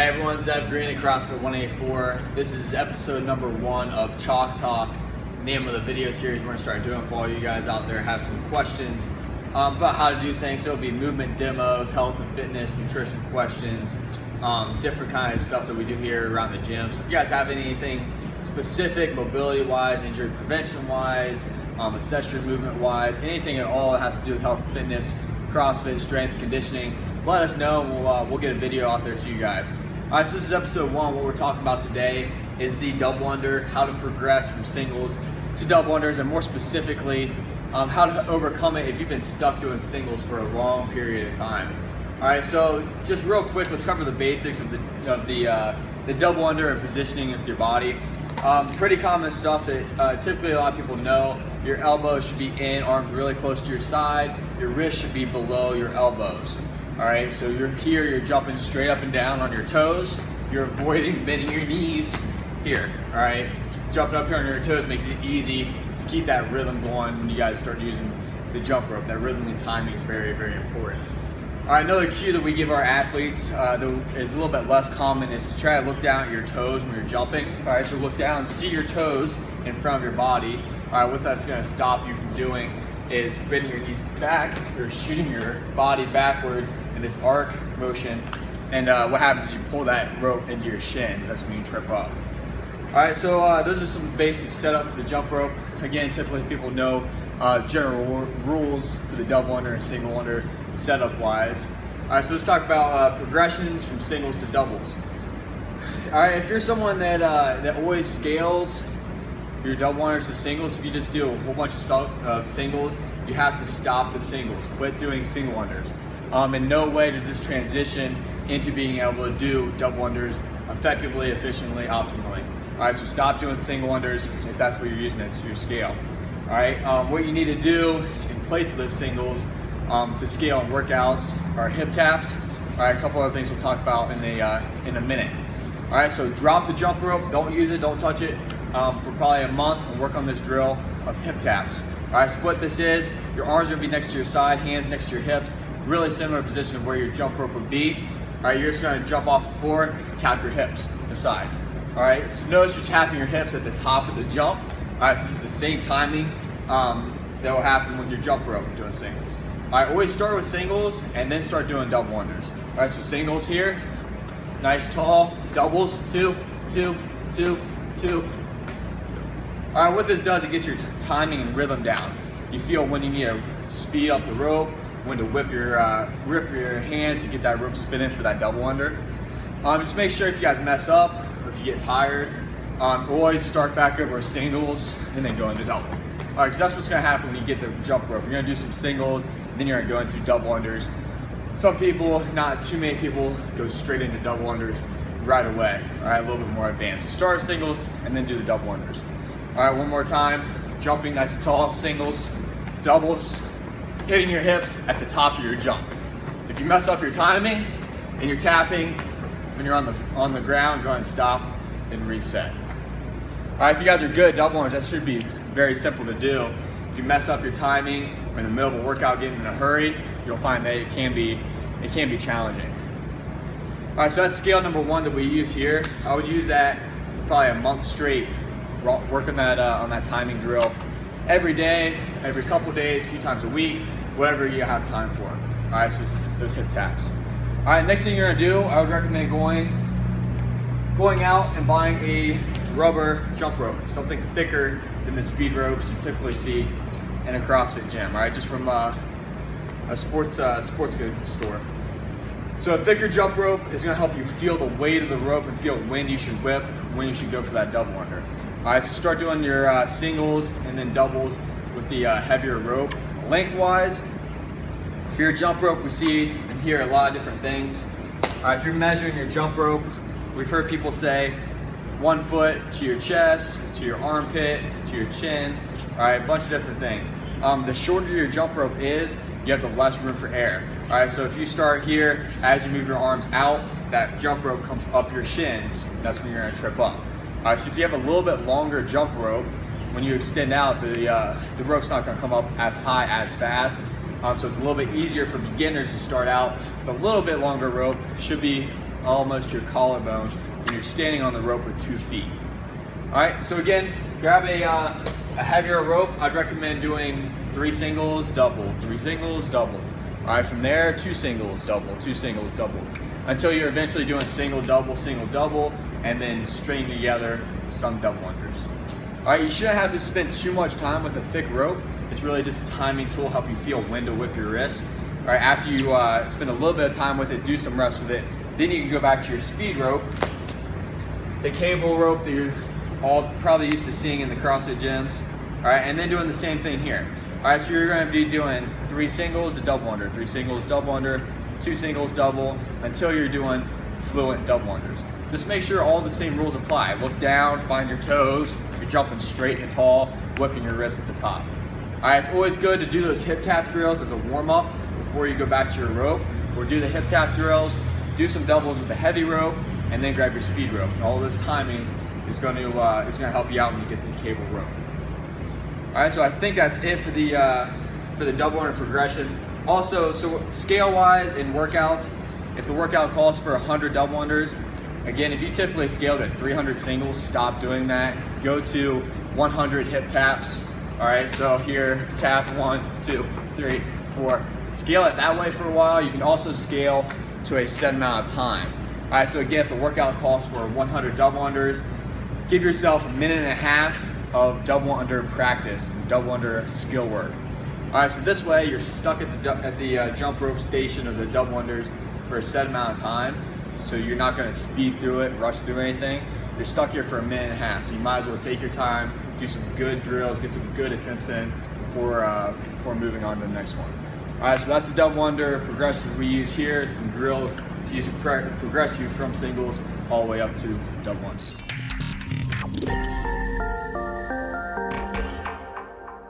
Hey everyone, Zev Green at CrossFit 184. This is episode number 1 of Chalk Talk, name of the video series we're going to start doing for all you guys out there. Have some questions about how to do things. So it'll be movement demos, health and fitness, nutrition questions, different kind of stuff that we do here around the gym. So if you guys have anything specific, mobility-wise, injury prevention-wise, accessory movement-wise, anything at all that has to do with health and fitness, CrossFit, strength, conditioning, let us know and we'll get a video out there to you guys. All right, so this is episode 1. What we're talking about today is the double under, how to progress from singles to double unders, and more specifically, how to overcome it if you've been stuck doing singles for a long period of time. All right, so just real quick, let's cover the basics of the double under and positioning with your body. Pretty common stuff that typically a lot of people know. Your elbows should be in, arms really close to your side. Your wrist should be below your elbows. All right, so you're jumping straight up and down on your toes. You're avoiding bending your knees here, all right? Jumping up here on your toes makes it easy to keep that rhythm going when you guys start using the jump rope. That rhythm and timing is very, very important. All right, another cue that we give our athletes that is a little bit less common is to try to look down at your toes when you're jumping. All right, so look down, see your toes in front of your body. All right, what that's gonna stop you from doing is bending your knees back. You're shooting your body backwards in this arc motion, and what happens is you pull that rope into your shins. That's when you trip up. All right, so those are some basic setup for the jump rope. Again, typically people know general rules for the double under and single under setup wise. All right, so let's talk about progressions from singles to doubles. All right, if you're someone that always scales your double unders to singles, if you just do a whole bunch of singles, you have to stop the singles. Quit doing single unders. In no way does this transition into being able to do double unders effectively, efficiently, optimally. All right, so stop doing single unders if that's what you're using as your scale. All right, what you need to do in place of those singles to scale in workouts are hip taps. All right, a couple other things we'll talk about in a minute. All right, so drop the jump rope, don't use it, don't touch it for probably a month, and work on this drill of hip taps. All right, so what this is, your arms are gonna be next to your side, hands next to your hips, really similar position of where your jump rope would be. All right, you're just gonna jump off the floor, tap your hips aside. All right, so notice you're tapping your hips at the top of the jump. All right, so this is the same timing that will happen with your jump rope doing singles. All right, always start with singles and then start doing double unders. All right, so singles here, nice tall, doubles, 2, 2, 2, 2. All right, what this does, it gets your timing and rhythm down. You feel when you need to speed up the rope, when to whip your hands to get that rope spinning for that double under. Just make sure if you guys mess up or if you get tired, always start back over singles and then go into double. All right, because that's what's gonna happen when you get the jump rope. You're gonna do some singles, and then you're gonna go into double unders. Some people, not too many people, go straight into double unders right away. All right, a little bit more advanced. So start with singles and then do the double unders. All right, one more time. Jumping nice and tall, singles, doubles, hitting your hips at the top of your jump. If you mess up your timing and you're tapping when you're on the ground, go ahead and stop and reset. All right, if you guys are good at double unders, that should be very simple to do. If you mess up your timing or in the middle of a workout getting in a hurry, you'll find that it can be challenging. All right, so that's scale number 1 that we use here. I would use that probably a month straight, working on that timing drill every day, every couple days, a few times a week, whatever you have time for. All right, so it's those hip taps. All right, next thing you're gonna do, I would recommend going out and buying a rubber jump rope, something thicker than the speed ropes you typically see in a CrossFit gym. All right, just from a sports goods store. So a thicker jump rope is gonna help you feel the weight of the rope and feel when you should whip, when you should go for that double under. All right, so start doing your singles and then doubles with the heavier rope. Lengthwise, for your jump rope, we see and hear a lot of different things. All right, if you're measuring your jump rope, we've heard people say 1 foot to your chest, to your armpit, to your chin. All right, a bunch of different things. The shorter your jump rope is, you have the less room for air. All right, so if you start here, as you move your arms out, that jump rope comes up your shins. That's when you're gonna trip up. All right, so if you have a little bit longer jump rope, when you extend out, the rope's not gonna come up as high as fast. So it's a little bit easier for beginners to start out with a little bit longer rope. Should be almost your collarbone when you're standing on the rope with 2 feet. All right, so again, grab a heavier rope. I'd recommend doing 3 singles, double, 3 singles, double. All right, from there, 2 singles, double, 2 singles, double, until you're eventually doing single, double, and then string together some double unders. All right, you shouldn't have to spend too much time with a thick rope. It's really just a timing tool, help you feel when to whip your wrist. All right, after you spend a little bit of time with it, do some reps with it, then you can go back to your speed rope, the cable rope that you're all probably used to seeing in the CrossFit gyms. All right, and then doing the same thing here. All right, so you're gonna be doing 3 singles, a double under, 3 singles, double under, 2 singles, double, until you're doing fluent double unders. Just make sure all the same rules apply. Look down, find your toes. You're jumping straight and tall, whipping your wrist at the top. All right, it's always good to do those hip tap drills as a warm-up before you go back to your rope, or do the hip tap drills, do some doubles with the heavy rope, and then grab your speed rope. And all this timing is going to help you out when you get the cable rope. All right, so I think that's it for the double under progressions. Also, so scale-wise in workouts, if the workout calls for 100 double unders, again, if you typically scaled at 300 singles, stop doing that. Go to 100 hip taps. All right, so here, tap 1, 2, 3, 4. Scale it that way for a while. You can also scale to a set amount of time. All right, so again, if the workout calls for 100 double unders, give yourself 1.5 minutes of double under practice, double under skill work. All right, so this way you're stuck at the jump rope station of the double unders for a set amount of time. So you're not gonna speed through it, rush through anything. You're stuck here for 1.5 minutes, so you might as well take your time, do some good drills, get some good attempts in before moving on to the next one. All right, so that's the double under progressions we use here, some drills to use to progress you from singles all the way up to double under.